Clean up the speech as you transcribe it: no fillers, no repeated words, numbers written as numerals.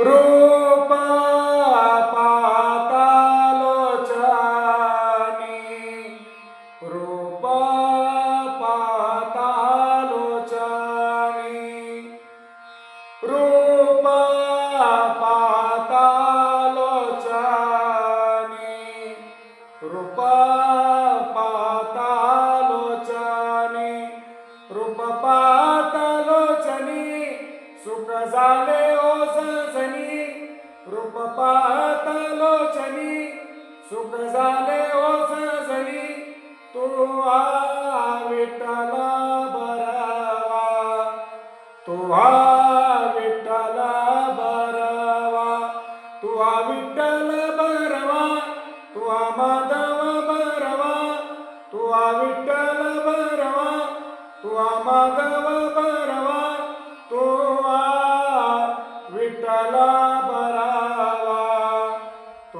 रूप पातालोचनी रूप पातालोचनी रूप पातालोचनी रूप पातालोचनी रूप पातालोचनी सुख झाले ओ सजनी रूप पातालोचनी सुख झाले ओ सजनी तू विठ्ठल बरवा तू विठ्ठल बरवा तू विठ्ठल बरवा तू माधव बरवा तू विठ्ठल बरवा तू माधव बरवा तू विठ्ठल बरवा तू